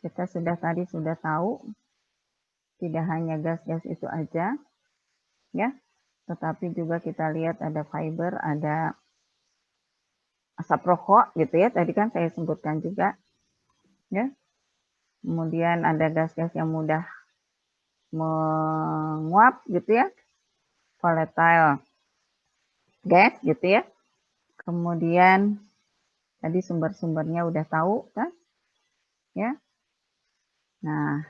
Kita tadi sudah tahu, tidak hanya gas-gas itu aja, ya, tetapi juga kita lihat ada fiber, ada asap rokok gitu ya, tadi kan saya sebutkan juga, ya. Kemudian ada gas-gas yang mudah menguap gitu ya, volatile gas gitu ya. Kemudian tadi sumber-sumbernya udah tahu kan, ya. Nah,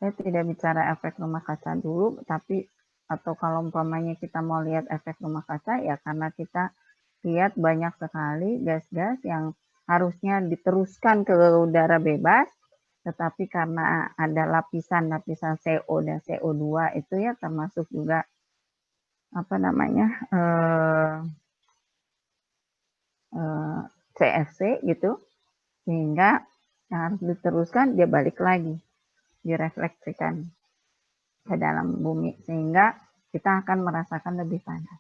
saya tidak bicara efek rumah kaca dulu, tapi atau kalau umpamanya kita mau lihat efek rumah kaca, ya karena kita lihat banyak sekali gas-gas yang harusnya diteruskan ke udara bebas, tetapi karena ada lapisan-lapisan CO dan CO2 itu ya, termasuk juga apa namanya CFC gitu, sehingga yang harus diteruskan dia balik lagi, direfleksikan ke dalam bumi, sehingga kita akan merasakan lebih panas.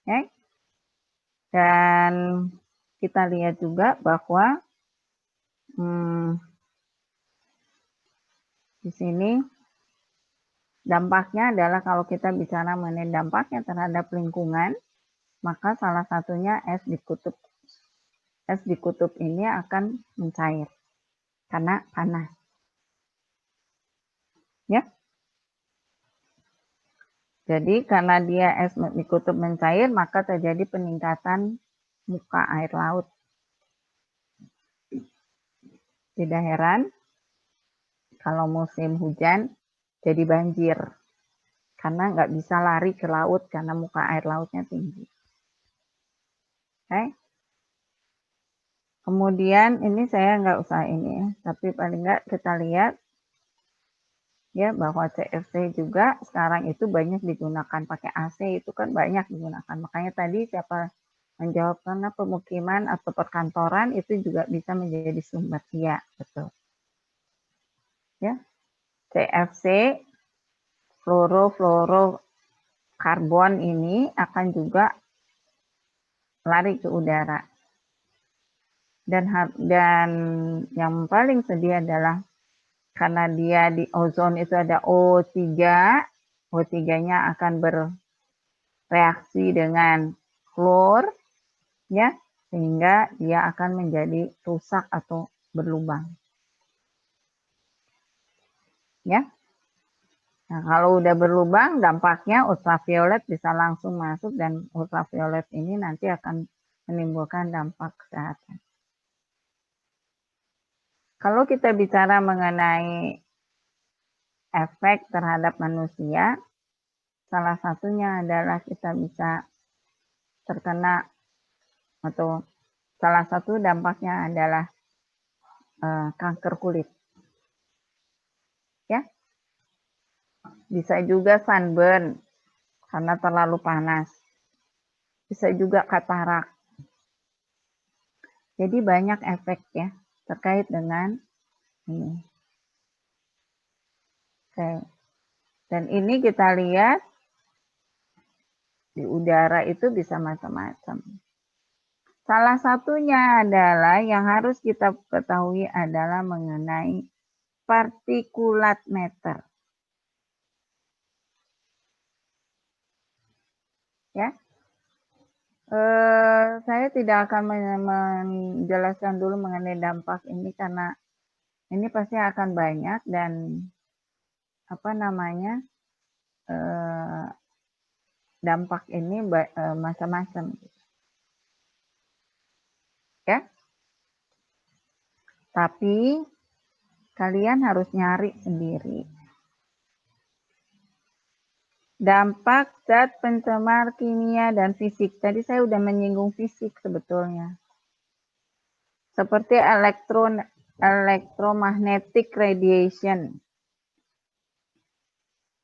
Okay? Dan kita lihat juga bahwa di sini dampaknya adalah kalau kita bicara mengenai dampaknya terhadap lingkungan, maka salah satunya es di kutub ini akan mencair karena panas. Ya. Jadi karena dia es di kutub mencair, maka terjadi peningkatan muka air laut. Tidak heran kalau musim hujan jadi banjir. Karena nggak bisa lari ke laut karena muka air lautnya tinggi. Oke. Kemudian ini saya nggak usah ini ya, tapi paling nggak kita lihat ya bahwa CFC juga sekarang itu banyak digunakan pakai AC, itu kan banyak digunakan. Makanya tadi siapa menjawab karena pemukiman atau perkantoran itu juga bisa menjadi sumber. Iya, betul. Ya. CFC fluorokarbon ini akan juga lari ke udara. Dan yang paling sedih adalah karena dia di ozon itu ada O3, O3-nya akan bereaksi dengan klor, ya, sehingga dia akan menjadi rusak atau berlubang. Ya. Nah, kalau udah berlubang, dampaknya ultraviolet bisa langsung masuk dan ultraviolet ini nanti akan menimbulkan dampak kesehatan. Kalau kita bicara mengenai efek terhadap manusia, salah satunya adalah kita bisa terkena atau salah satu dampaknya adalah kanker kulit. Ya. Bisa juga sunburn karena terlalu panas. Bisa juga katarak. Jadi banyak efek ya terkait dengan ini. Oke. Dan ini kita lihat di udara itu bisa macam-macam. Salah satunya adalah yang harus kita ketahui adalah mengenai partikulat matter. Ya. Saya tidak akan menjelaskan dulu mengenai dampak ini karena ini pasti akan banyak dan dampak ini macam-macam. Ya. Tapi kalian harus nyari sendiri. Dampak zat pencemar kimia dan fisik. Tadi saya sudah menyinggung fisik sebetulnya. Seperti electromagnetic radiation.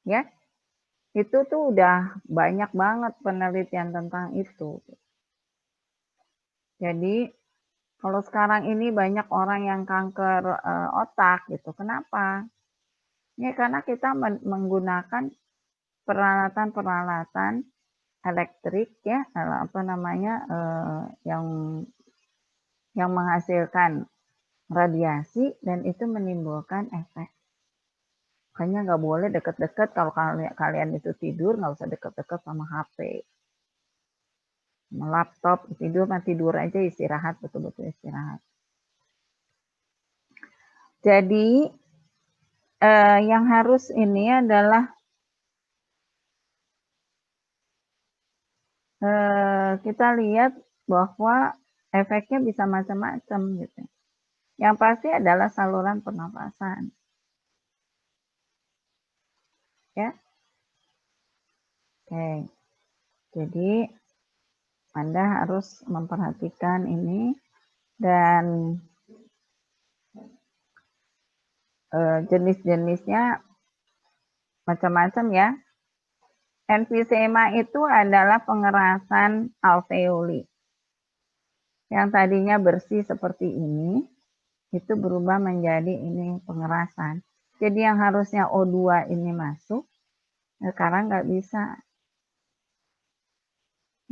Ya. Itu tuh udah banyak banget penelitian tentang itu. Jadi kalau sekarang ini banyak orang yang kanker otak gitu. Kenapa? Ya karena kita menggunakan peralatan-peralatan elektrik ya, yang menghasilkan radiasi dan itu menimbulkan efek. Makanya nggak boleh deket-deket kalau kalian itu tidur, nggak usah deket-deket sama HP. Sama laptop, tidur aja, istirahat, betul-betul istirahat. Jadi yang harus ini adalah kita lihat bahwa efeknya bisa macam-macam gitu. Yang pasti adalah saluran pernapasan. Ya. Oke. Jadi Anda harus memperhatikan ini dan jenis-jenisnya macam-macam ya. Emfisema itu adalah pengerasan alveoli. Yang tadinya bersih seperti ini, itu berubah menjadi ini pengerasan. Jadi yang harusnya O2 ini masuk, sekarang nggak bisa.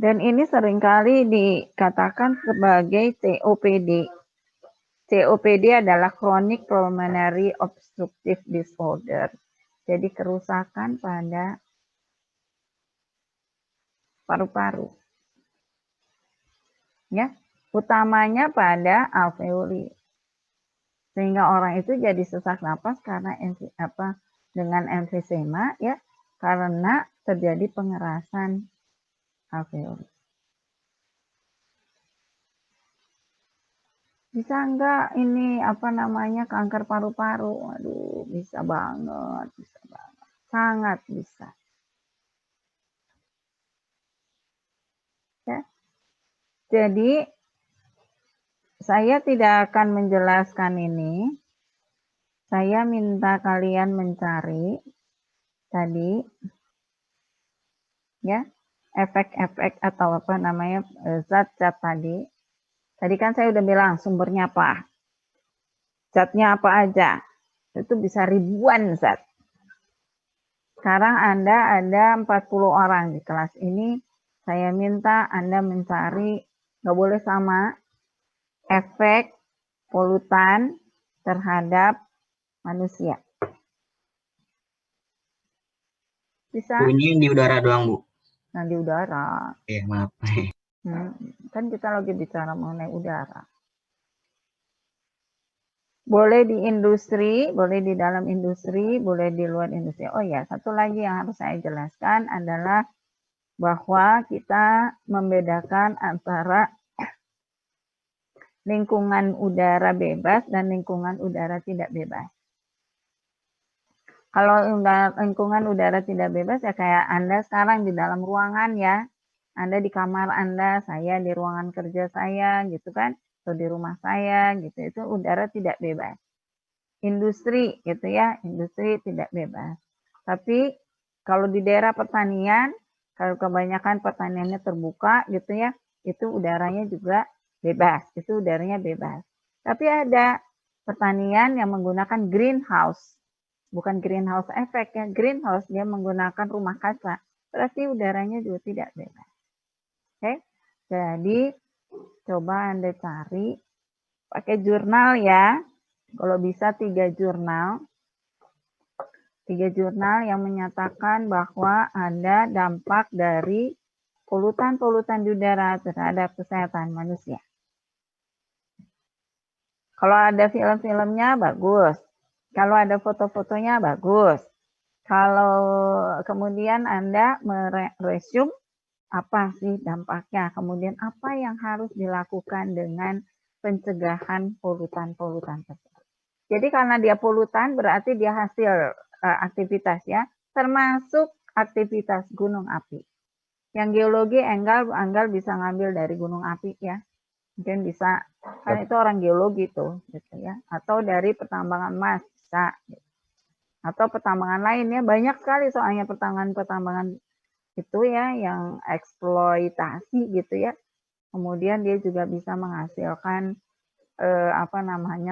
Dan ini seringkali dikatakan sebagai COPD. COPD adalah Chronic Pulmonary Obstructive Disorder. Jadi kerusakan pada paru-paru. Ya, utamanya pada alveoli. Sehingga orang itu jadi sesak napas karena dengan emfisema ya, karena terjadi pengerasan alveoli. Bisa enggak ini kanker paru-paru? Aduh, bisa banget, sangat bisa. Ya. Jadi saya tidak akan menjelaskan ini. Saya minta kalian mencari tadi ya, efek-efek atau zat-zat tadi. Tadi kan saya udah bilang sumbernya apa. Zatnya apa aja. Itu bisa ribuan zat. Sekarang Anda ada 40 orang di kelas ini. Saya minta Anda mencari, nggak boleh sama, efek polutan terhadap manusia. Bisa? Bu, ini di udara doang, Bu? Nah, di udara. Iya, maaf. Kan kita lagi bicara mengenai udara. Boleh di industri, boleh di dalam industri, boleh di luar industri. Oh ya, satu lagi yang harus saya jelaskan adalah bahwa kita membedakan antara lingkungan udara bebas dan lingkungan udara tidak bebas. Kalau lingkungan udara tidak bebas ya kayak Anda sekarang di dalam ruangan ya. Anda di kamar Anda, saya di ruangan kerja saya gitu kan, atau di rumah saya gitu. Itu udara tidak bebas. Industri gitu ya, industri tidak bebas. Tapi kalau di daerah pertanian, kalau kebanyakan pertaniannya terbuka gitu ya, itu udaranya juga bebas, itu udaranya bebas. Tapi ada pertanian yang menggunakan greenhouse, bukan greenhouse efek ya, greenhouse dia menggunakan rumah kaca, berarti udaranya juga tidak bebas. Oke, jadi coba Anda cari pakai jurnal ya, kalau bisa 3 jurnal. 3 jurnal yang menyatakan bahwa ada dampak dari polutan-polutan di udara terhadap kesehatan manusia. Kalau ada film-filmnya bagus. Kalau ada foto-fotonya bagus. Kalau kemudian Anda meresume apa sih dampaknya, kemudian apa yang harus dilakukan dengan pencegahan polutan-polutan tersebut. Jadi karena dia polutan berarti dia hasil aktivitas ya, termasuk aktivitas gunung api. Yang geologi Enggal bisa ngambil dari gunung api ya. Mungkin bisa, kan itu orang geologi tuh gitu ya. Atau dari pertambangan emas bisa. Atau pertambangan lain ya, banyak sekali soalnya pertambangan itu ya yang eksploitasi gitu ya. Kemudian dia juga bisa menghasilkan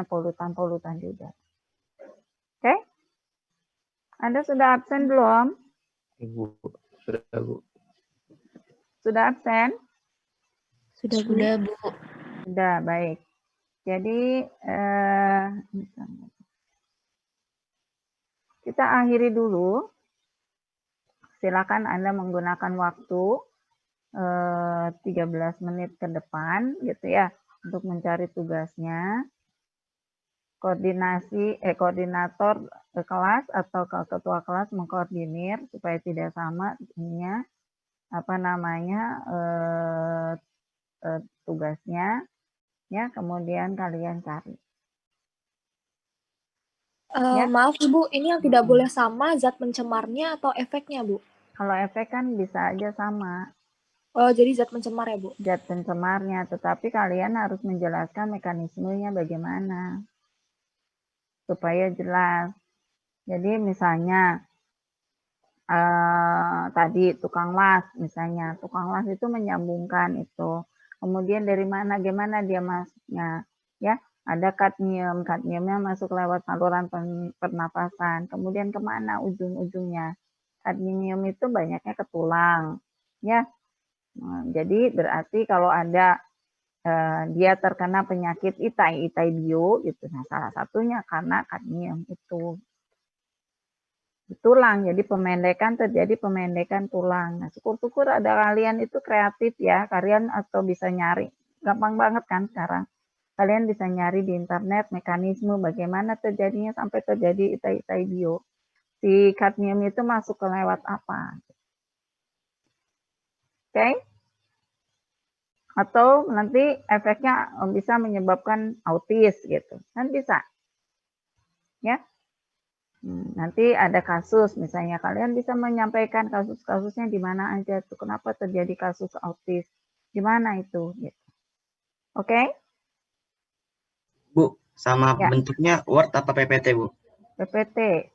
polutan-polutan di udara. Oke? Anda sudah absen belum? Ibu, sudah, Bu. Sudah absen? Sudah, Bu. Sudah, baik. Jadi kita akhiri dulu. Silakan Anda menggunakan waktu 13 menit ke depan gitu ya untuk mencari tugasnya. Koordinator kelas atau ketua kelas mengkoordinir supaya tidak sama ininya tugasnya ya, kemudian kalian cari. Ya. Maaf Ibu, ini yang tidak boleh sama zat pencemarnya atau efeknya Bu? Kalau efek kan bisa aja sama. Oh, jadi zat pencemar ya Bu? Zat pencemarnya, tetapi kalian harus menjelaskan mekanismenya bagaimana supaya jelas. Jadi misalnya tadi tukang las, misalnya tukang las itu menyambungkan itu. Kemudian dari mana, gimana dia masuknya, ya? Ada kadmiumnya masuk lewat saluran pernapasan. Kemudian kemana ujung-ujungnya? Kadmium itu banyaknya ke tulang, ya. Jadi berarti kalau ada dia terkena penyakit itai bio gitu. Nah, salah satunya karena kadmium itu di tulang. Jadi terjadi pemendekan tulang. Nah, syukur-syukur ada kalian itu kreatif ya, kalian atau bisa nyari. Gampang banget kan sekarang. Kalian bisa nyari di internet mekanisme bagaimana terjadinya sampai terjadi itai bio. Si kadmium itu masuk ke lewat apa? Oke? Atau nanti efeknya bisa menyebabkan autis gitu. Kan bisa. Ya. Nanti ada kasus, misalnya kalian bisa menyampaikan kasus-kasusnya di mana aja tuh, kenapa terjadi kasus autis, di mana itu, gitu. Oke? Bu, sama Ya. bentuknya Word apa PPT Bu? PPT.